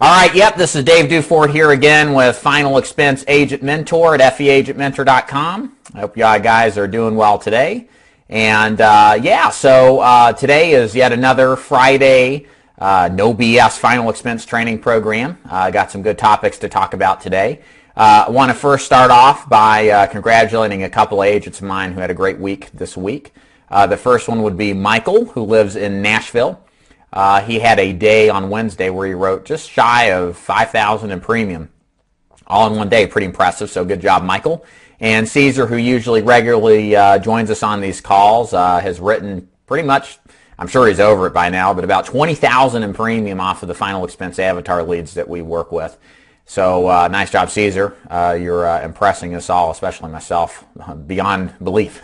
All right, yep, this is Dave Dufort here again with Final Expense Agent Mentor at feagentmentor.com. I hope you guys are doing well today. And today is yet another Friday no BS Final Expense Training Program. I got some good topics to talk about today. I want to first start off by congratulating a couple of agents of mine who had a great week this week. The first one would be Michael, who lives in Nashville. He had a day on Wednesday where he wrote just shy of $5,000 in premium all in one day. Pretty impressive, so good job, Michael. And Caesar, who usually regularly joins us on these calls, has written pretty much, I'm sure he's over it by now, but about $20,000 in premium off of the Final Expense Avatar leads that we work with. So nice job, Caesar. You're impressing us all, especially myself, beyond belief.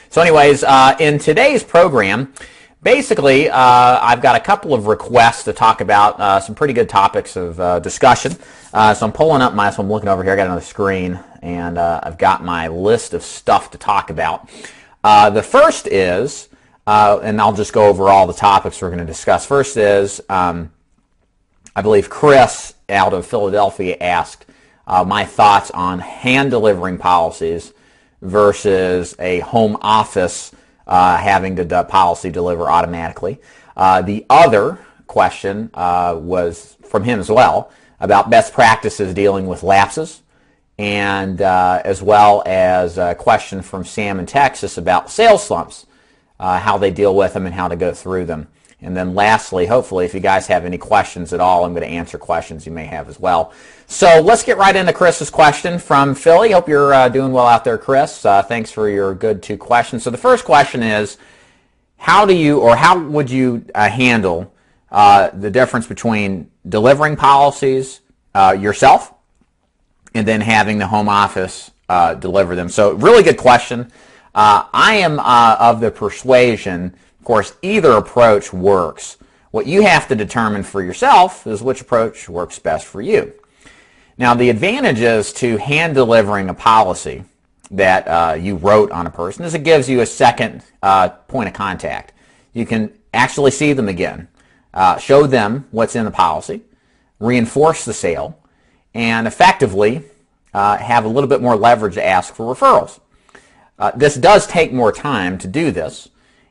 So anyways, in today's program, basically, I've got a couple of requests to talk about some pretty good topics of discussion. So I'm pulling up so I'm looking over here. I got another screen, and I've got my list of stuff to talk about. The first is, and I'll just go over all the topics we're going to discuss. First is, I believe Chris out of Philadelphia asked my thoughts on hand-delivering policies versus a home office having the policy deliver automatically. The other question was from him as well about best practices dealing with lapses, and as well as a question from Sam in Texas about sales slumps, how they deal with them and how to go through them. And then lastly, hopefully, if you guys have any questions at all, I'm going to answer questions you may have as well. So let's get right into Chris's question from Philly. Hope you're doing well out there, Chris. Thanks for your good two questions. So the first question is, how would you handle the difference between delivering policies yourself and then having the home office deliver them? So really good question. I am of the persuasion, of course, either approach works. What you have to determine for yourself is which approach works best for you. Now, the advantages to hand delivering a policy that you wrote on a person is it gives you a second point of contact. You can actually see them again, show them what's in the policy, reinforce the sale, and effectively have a little bit more leverage to ask for referrals. This does take more time to do this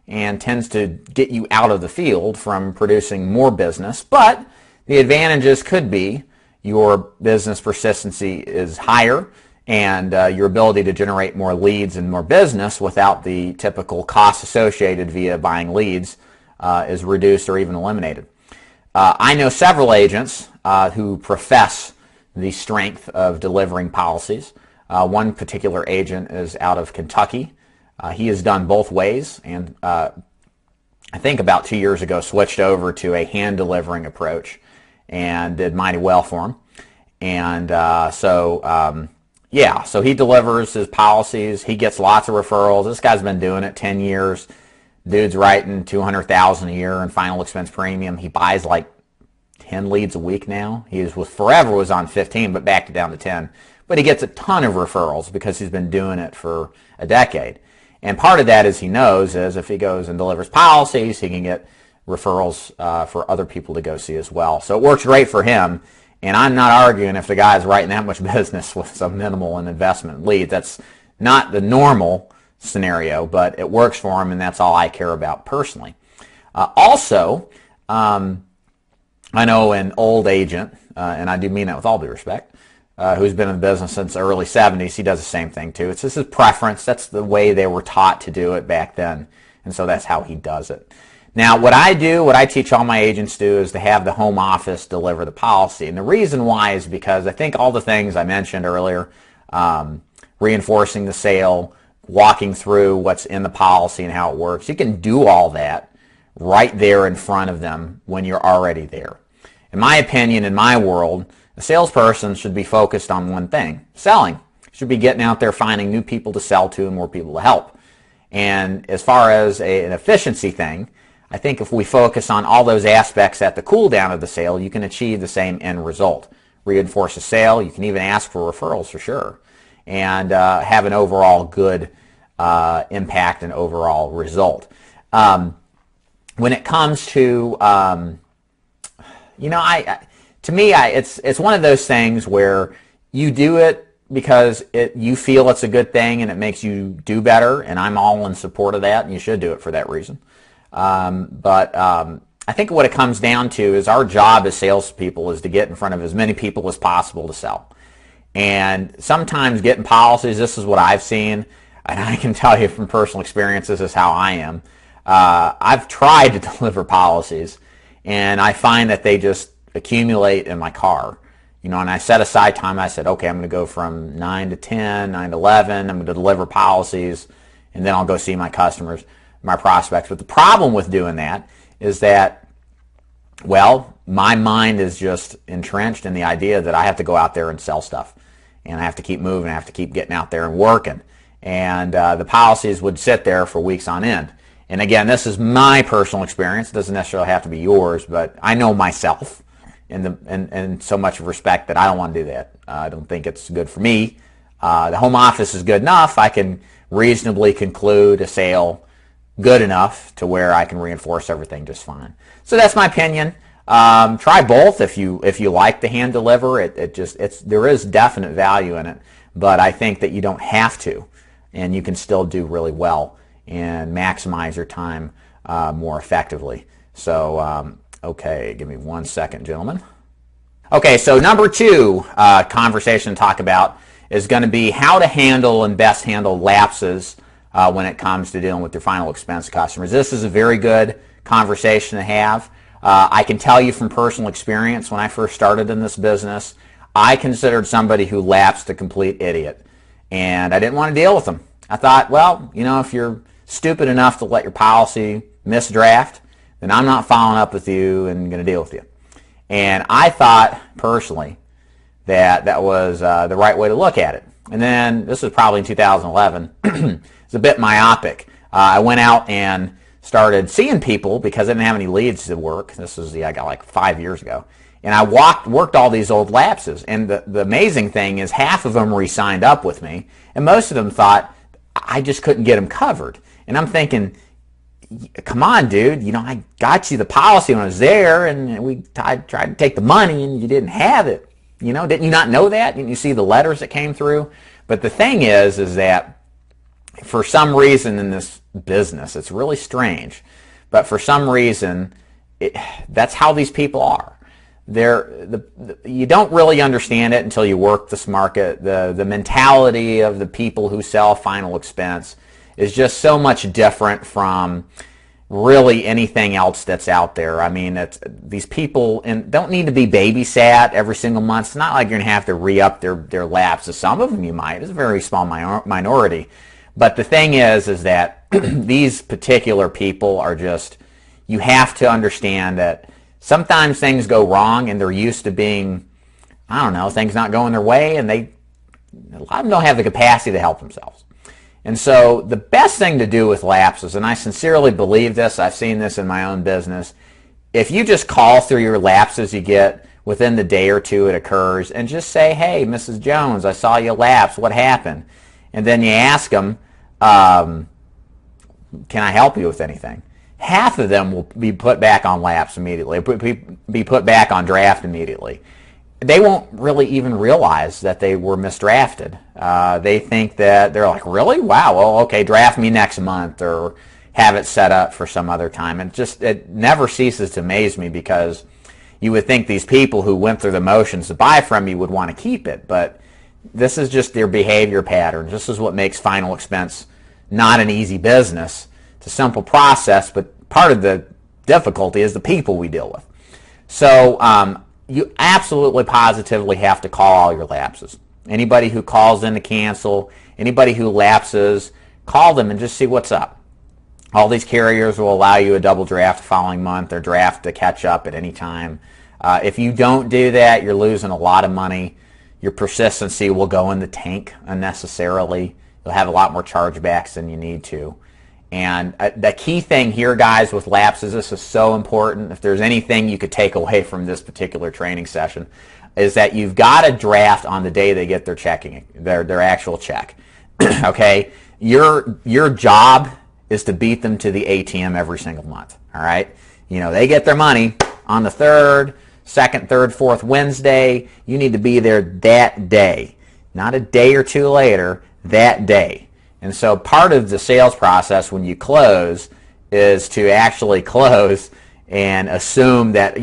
and tends to get you out of the field from producing more business, but the advantages could be your business persistency is higher and your ability to generate more leads and more business without the typical costs associated via buying leads is reduced or even eliminated. I know several agents who profess the strength of delivering policies. One particular agent is out of Kentucky. He has done both ways, and I think about 2 years ago switched over to a hand-delivering approach and did mighty well for him. And so he delivers his policies. He gets lots of referrals. This guy's been doing it 10 years. Dude's writing $200,000 a year in final expense premium. He buys like 10 leads a week now. Forever was on 15, but backed it down to 10. But he gets a ton of referrals because he's been doing it for a decade. And part of that, as he knows, is if he goes and delivers policies, he can get referrals for other people to go see as well. So it works great for him. And I'm not arguing if the guy's writing that much business with some minimal in investment leads. That's not the normal scenario, but it works for him, and that's all I care about personally. Also, I know an old agent, and I do mean that with all due respect, who's been in the business since the early 70s. He does the same thing too. It's just his preference. That's the way they were taught to do it back then, and so that's how he does it. Now, what I teach all my agents do is to have the home office deliver the policy. And the reason why is because I think all the things I mentioned earlier, reinforcing the sale, walking through what's in the policy and how it works, you can do all that right there in front of them when you're already there. In my opinion, in my world, a salesperson should be focused on one thing, selling. Should be getting out there finding new people to sell to and more people to help. And as far as an efficiency thing, I think if we focus on all those aspects at the cool down of the sale, you can achieve the same end result. Reinforce the sale. You can even ask for referrals for sure. And have an overall good impact and overall result. When it comes to, to me, it's one of those things where you do it because you feel it's a good thing and it makes you do better, and I'm all in support of that, and you should do it for that reason. But I think what it comes down to is our job as salespeople is to get in front of as many people as possible to sell. And sometimes getting policies, this is what I've seen, and I can tell you from personal experience, this is how I am. I've tried to deliver policies, and I find that they just accumulate in my car. And I set aside time. I said, okay, I'm going to go from 9 to 10, 9 to 11. I'm going to deliver policies, and then I'll go see my customers, my prospects. But the problem with doing that is that, well, my mind is just entrenched in the idea that I have to go out there and sell stuff, and I have to keep moving. I have to keep getting out there and working. And the policies would sit there for weeks on end. And again, this is my personal experience. It doesn't necessarily have to be yours, but I know myself. And so much respect that I don't want to do that. I don't think it's good for me. The home office is good enough. I can reasonably conclude a sale good enough to where I can reinforce everything just fine. So that's my opinion. Try both if you like the hand deliver. There is definite value in it, but I think that you don't have to, and you can still do really well and maximize your time more effectively. So. Okay, give me 1 second, gentlemen. Okay, so number 2 conversation to talk about is going to be how to handle and best handle lapses when it comes to dealing with your final expense customers. This is a very good conversation to have. I can tell you from personal experience, when I first started in this business, I considered somebody who lapsed a complete idiot, and I didn't want to deal with them. I thought, well, if you're stupid enough to let your policy misdraft, then I'm not following up with you and going to deal with you. And I thought, personally, that was the right way to look at it. And then, this was probably in 2011, it's a bit myopic. I went out and started seeing people because I didn't have any leads to work. This was, I got like 5 years ago. And I worked all these old lapses. And the amazing thing is half of them re-signed up with me, and most of them thought I just couldn't get them covered. And I'm thinking, come on, dude, I got you the policy when I was there, and I tried to take the money, and you didn't have it. Didn't you not know that? Didn't you see the letters that came through? But the thing is that for some reason in this business, it's really strange, but for some reason, that's how these people are. You don't really understand it until you work this market. The mentality of the people who sell final expense is just so much different from really anything else that's out there. I mean, these people don't need to be babysat every single month. It's not like you're going to have to re-up their lapses. Some of them you might. It's a very small minority. But the thing is that these particular people are just, you have to understand that sometimes things go wrong, and they're used to being, things not going their way, and a lot of them don't have the capacity to help themselves. And so the best thing to do with lapses, and I sincerely believe this, I've seen this in my own business, if you just call through your lapses you get within the day or two it occurs, and just say, hey, Mrs. Jones, I saw you lapse, what happened? And then you ask them, can I help you with anything? Half of them will be put back on lapse immediately, be put back on draft immediately. They won't really even realize that they were misdrafted. They think that they're like, really? Wow, well, okay, draft me next month, or have it set up for some other time. And it never ceases to amaze me, because you would think these people who went through the motions to buy from you would want to keep it, but this is just their behavior patterns. This is what makes final expense not an easy business. It's a simple process, but part of the difficulty is the people we deal with. So you absolutely positively have to call all your lapses. Anybody who calls in to cancel, anybody who lapses, call them and just see what's up. All these carriers will allow you a double draft the following month, or draft to catch up at any time. If you don't do that, you're losing a lot of money. Your persistency will go in the tank unnecessarily. You'll have a lot more chargebacks than you need to. And the key thing here, guys, with lapses, this is so important. If there's anything you could take away from this particular training session, is that you've got to draft on the day they get their actual check. Okay? Your job is to beat them to the ATM every single month. All right? They get their money on the 3rd, second, third, fourth Wednesday. You need to be there that day, not a day or two later, that day. And so part of the sales process when you close is to actually close and assume that,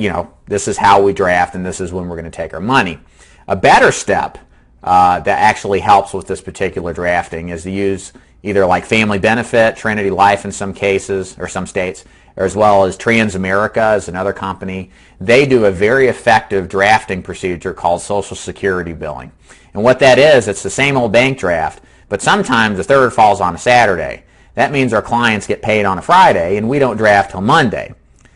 this is how we draft and this is when we're going to take our money. A better step that actually helps with this particular drafting is to use either like Family Benefit, Trinity Life in some cases or some states, or as well as Transamerica is another company. They do a very effective drafting procedure called Social Security billing. And what that is, it's the same old bank draft, but sometimes the third falls on a Saturday. That means our clients get paid on a Friday and we don't draft till Monday.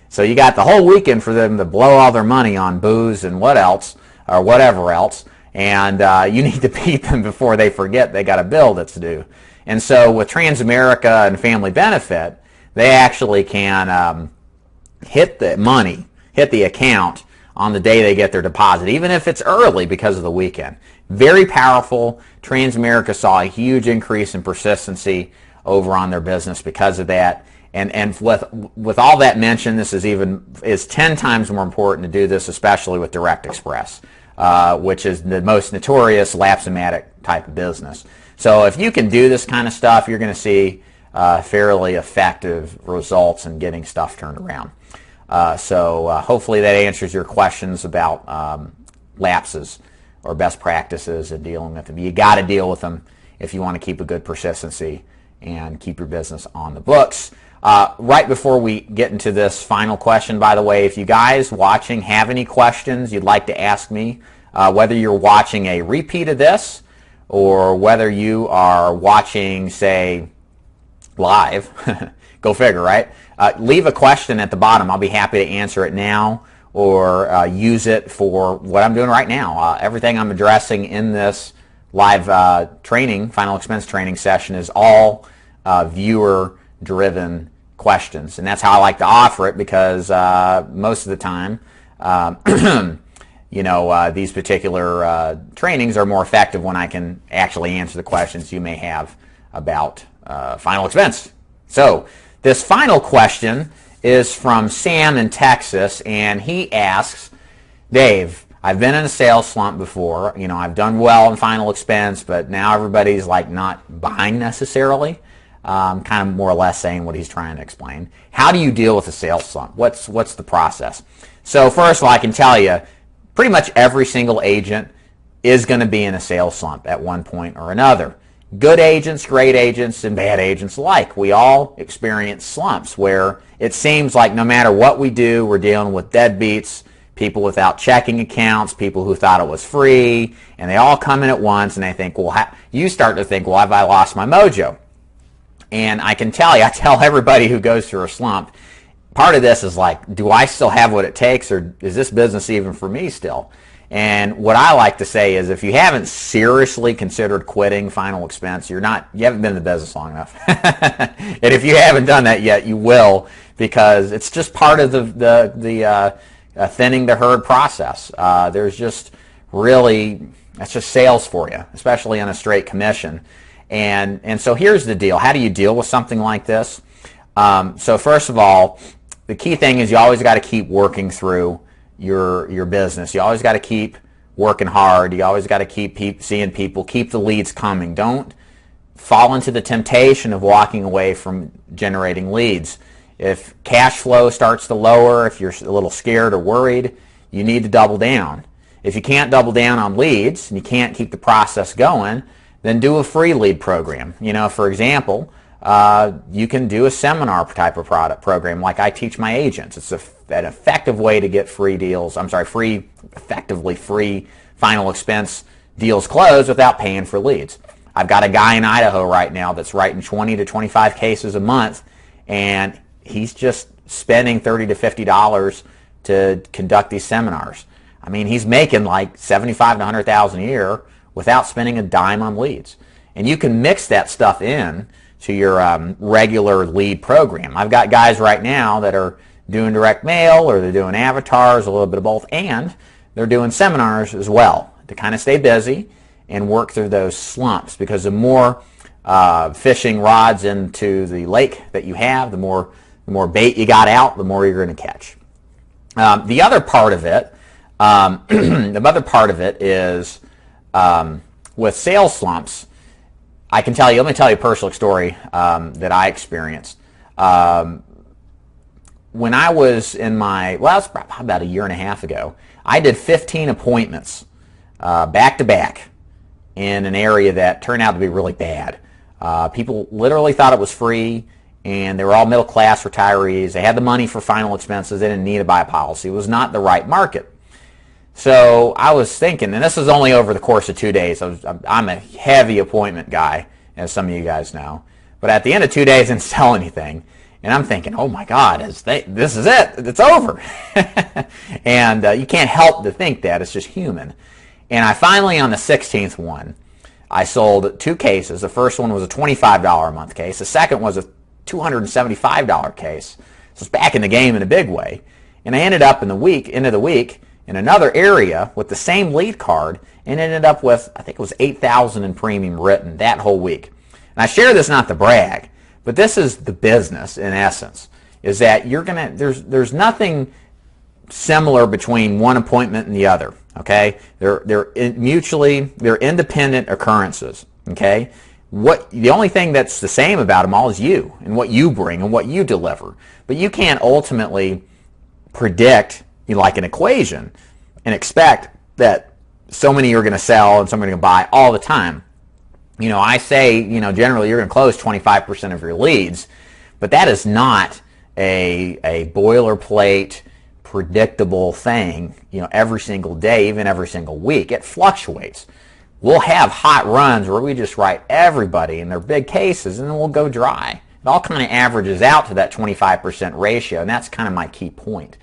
So you got the whole weekend for them to blow all their money on booze and what else, or whatever else, and you need to beat them before they forget they got a bill that's due. And so with Transamerica and Family Benefit, they actually can hit the account on the day they get their deposit, even if it's early because of the weekend. Very powerful. Transamerica saw a huge increase in persistency over on their business because of that. And with all that mentioned, this is 10 times more important to do this, especially with Direct Express, which is the most notorious lapse-o-matic type of business. So if you can do this kind of stuff, you're going to see fairly effective results in getting stuff turned around. So hopefully that answers your questions about lapses or best practices and dealing with them. You got to deal with them if you want to keep a good persistency and keep your business on the books. Right before we get into this final question, by the way, if you guys watching have any questions you'd like to ask me, whether you're watching a repeat of this or whether you are watching, say, live, go figure, right? Leave a question at the bottom. I'll be happy to answer it now or use it for what I'm doing right now. Everything I'm addressing in this live training, final expense training session is all viewer-driven questions. And that's how I like to offer it because most of the time, these particular trainings are more effective when I can actually answer the questions you may have about final expense. So this final question is from Sam in Texas, and he asks, Dave, I've been in a sales slump before. I've done well in final expense, but now everybody's like not buying necessarily. Kind of more or less saying what he's trying to explain. How do you deal with a sales slump? What's the process? So first of all, I can tell you, pretty much every single agent is going to be in a sales slump at one point or another. Good agents, great agents, and bad agents alike. We all experience slumps where it seems like no matter what we do, we're dealing with deadbeats, people without checking accounts, people who thought it was free, and they all come in at once, and they think, well, you start to think, well, have I lost my mojo? And I can tell you, I tell everybody who goes through a slump, part of this is like, do I still have what it takes, or is this business even for me still? And what I like to say is if you haven't seriously considered quitting final expense, you haven't been in the business long enough. And if you haven't done that yet, you will, because it's just part of the thinning the herd process. There's just really, that's just sales for you, especially on a straight commission. And so here's the deal. How do you deal with something like this? So first of all, the key thing is you always got to keep working through your business. You always got to keep working hard. You always got to keep seeing people, keep the leads coming. Don't fall into the temptation of walking away from generating leads. If cash flow starts to lower, if you're a little scared or worried, you need to double down. If you can't double down on leads and you can't keep the process going, then do a free lead program. For example, you can do a seminar type of product program like I teach my agents. It's an effective way to get effectively free final expense deals closed without paying for leads. I've got a guy in Idaho right now that's writing 20 to 25 cases a month, and he's just spending $30 to $50 to conduct these seminars. I mean, he's making like $75,000 to $100,000 a year without spending a dime on leads. And you can mix that stuff in to your regular lead program. I've got guys right now that are doing direct mail, or they're doing avatars, a little bit of both, and they're doing seminars as well to kind of stay busy and work through those slumps, because the more fishing rods into the lake that you have, the more bait you got out, the more you're going to catch. The other part of it The other part of it is with sales slumps. I can tell you. Let me tell you a personal story that I experienced. When I was in my, well, it was about a year and a half ago, I did 15 appointments back to back in an area that turned out to be really bad. People literally thought it was free, and they were all middle class retirees. They had the money for final expenses. They didn't need to buy a policy. It was not the right market. So I was thinking, and this was only over the course of 2 days. I'm a heavy appointment guy, as some of you guys know. But at the end of 2 days, I didn't sell anything. And I'm thinking, oh my God, this is it. It's over. And you can't help to think that. It's just human. And I finally, on the 16th one, I sold 2 cases. The first one was a $25 a month case. The second was a $275 case. So it's back in the game in a big way. And I ended up end of the week, in another area with the same lead card, and ended up with, I think it was $8,000 in premium written that whole week. And I share this not to brag, but this is the business in essence, is that there's nothing similar between one appointment and the other, okay? They're independent occurrences, okay? The only thing that's the same about them all is you and what you bring and what you deliver. But you can't ultimately predict, like an equation, and expect that so many are going to sell and so many are going to buy all the time. I say, generally you're going to close 25% of your leads, but that is not a boilerplate, predictable thing, every single day, even every single week. It fluctuates. We'll have hot runs where we just write everybody in their big cases, and then we'll go dry. It all kind of averages out to that 25% ratio, and that's kind of my key point,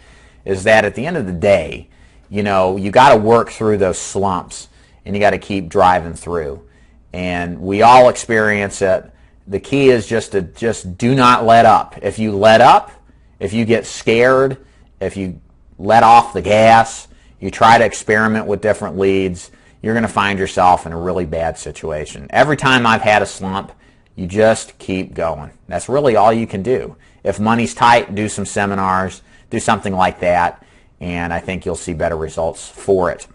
is that at the end of the day, you got to work through those slumps, and you got to keep driving through. And we all experience it. The key is just do not let up. If you let up, if you get scared, if you let off the gas, you try to experiment with different leads, you're going to find yourself in a really bad situation. Every time I've had a slump, you just keep going. That's really all you can do. If money's tight, do some seminars, do something like that, and I think you'll see better results for it.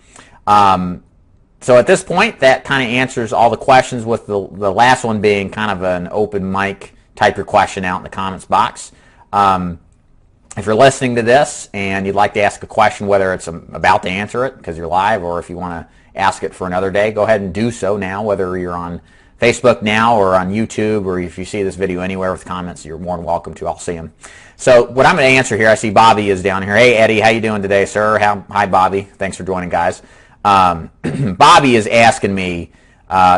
So at this point, that kind of answers all the questions, with the last one being kind of an open mic. Type your question out in the comments box. If you're listening to this and you'd like to ask a question, whether it's about to answer it because you're live, or if you want to ask it for another day, go ahead and do so now, whether you're on Facebook now or on YouTube, or if you see this video anywhere with comments, you're more than welcome to. I'll see them. So what I'm going to answer here, I see Bobby is down here. Hey, Eddie, how you doing today, sir? Hi, Bobby. Thanks for joining, guys. Bobby is asking me,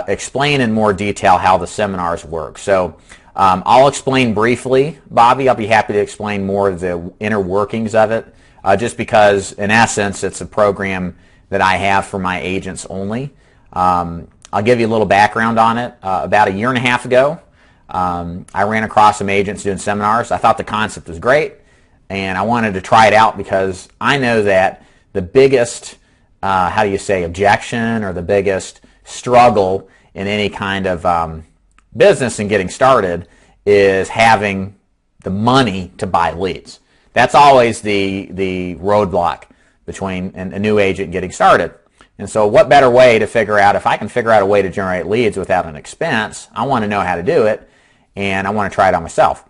explain in more detail how the seminars work. So I'll explain briefly, Bobby. I'll be happy to explain more of the inner workings of it, just because, in essence, it's a program that I have for my agents only. I'll give you a little background on it. About a year and a half ago, I ran across some agents doing seminars. I thought the concept was great, and I wanted to try it out because I know that the biggest objection, or the biggest struggle in any kind of business and getting started, is having the money to buy leads. That's always the roadblock between a new agent getting started. And so what better way to figure out, if I can figure out a way to generate leads without an expense, I want to know how to do it, and I want to try it on myself.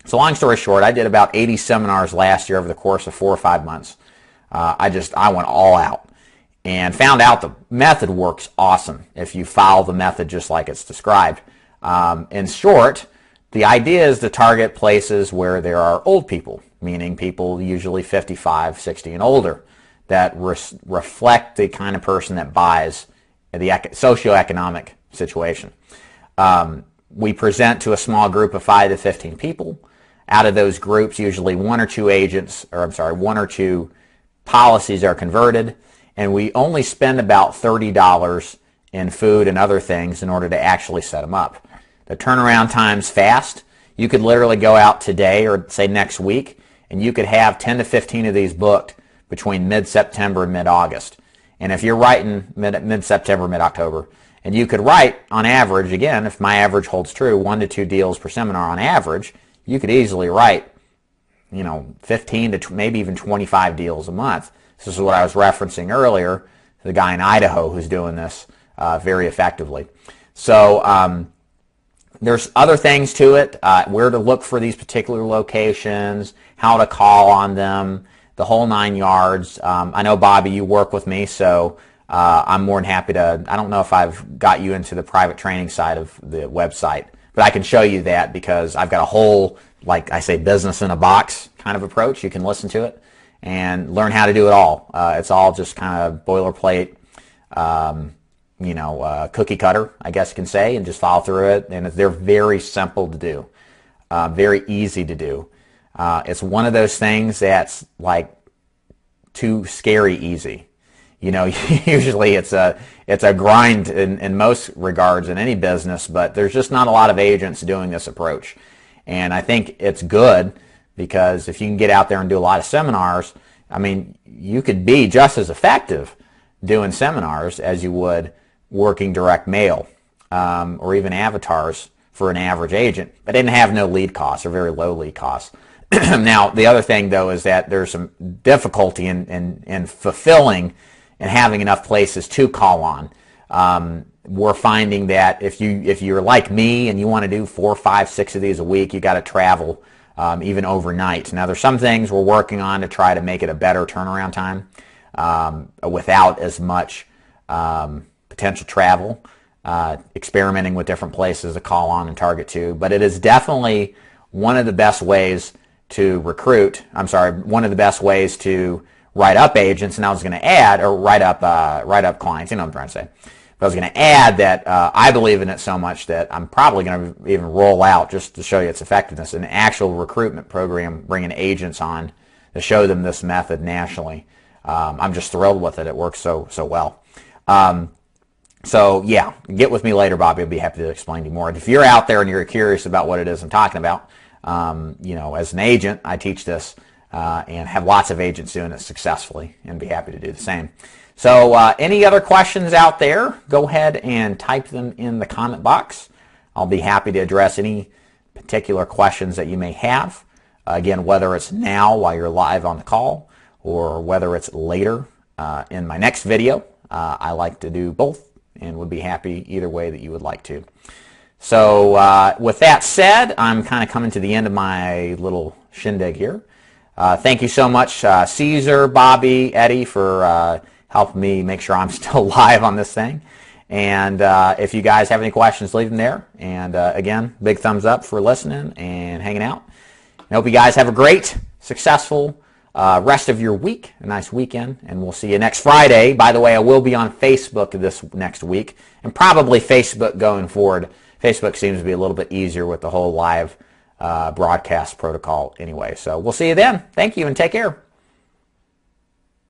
So long story short, I did about 80 seminars last year over the course of 4 or 5 months. I went all out and found out the method works awesome if you follow the method just like it's described. In short, the idea is to target places where there are old people, meaning people usually 55, 60 and older, that reflect the kind of person that buys the socioeconomic situation. We present to a small group of 5 to 15 people. Out of those groups, usually 1 or 2 1 or 2 policies are converted, and we only spend about $30 in food and other things in order to actually set them up. The turnaround time's fast. You could literally go out today, or say next week, and you could have 10 to 15 of these booked between mid-September and mid-August. And if you're writing mid-September, mid-October, and you could write, on average, again, if my average holds true, 1 to 2 deals per seminar on average, you could easily write 15 to maybe even 25 deals a month This is what I was referencing earlier, the guy in Idaho who's doing this very effectively. So there's other things to it, where to look for these particular locations, how to call on them, the whole 9 yards. I know, Bobby, you work with me, so I'm more than happy to, I don't know if I've got you into the private training side of the website, but I can show you that because I've got a whole, like I say, business in a box kind of approach. You can listen to it and learn how to do it all. It's all just kind of boilerplate, cookie cutter, I guess you can say, and just follow through it. And they're very simple to do, very easy to do. It's one of those things that's like too scary easy. Usually it's a grind in most regards in any business, but there's just not a lot of agents doing this approach. And I think it's good because if you can get out there and do a lot of seminars, I mean, you could be just as effective doing seminars as you would working direct mail or even avatars for an average agent, but didn't have no lead costs or very low lead costs. Now, the other thing, though, is that there's some difficulty in fulfilling and having enough places to call on. We're finding that if you're like me and you want to do 4, 5, 6 of these a week, you got to travel even overnight. Now, there's some things we're working on to try to make it a better turnaround time without as much potential travel, experimenting with different places to call on and target to. But it is definitely one of the best ways to recruit. One of the best ways to write up agents, and I was going to add, or write up clients. You know what I'm trying to say. But I was going to add that I believe in it so much that I'm probably going to even roll out, just to show you its effectiveness, an actual recruitment program, bringing agents on to show them this method nationally. I'm just thrilled with it. It works so well. So yeah, get with me later, Bobby. I'll be happy to explain to you more. If you're out there and you're curious about what it is I'm talking about, as an agent, I teach this and have lots of agents doing it successfully, and be happy to do the same. So any other questions out there, go ahead and type them in the comment box. I'll be happy to address any particular questions that you may have. Again, whether it's now while you're live on the call or whether it's later in my next video, I like to do both and would be happy either way that you would like to. So with that said, I'm kind of coming to the end of my little shindig here. Thank you so much, Caesar, Bobby, Eddie, for helping me make sure I'm still live on this thing. And if you guys have any questions, leave them there. And again, big thumbs up for listening and hanging out. I hope you guys have a great, successful rest of your week, a nice weekend, and we'll see you next Friday. By the way, I will be on Facebook this next week, and probably Facebook going forward. Facebook seems to be a little bit easier with the whole live broadcast protocol anyway. So we'll see you then. Thank you and take care.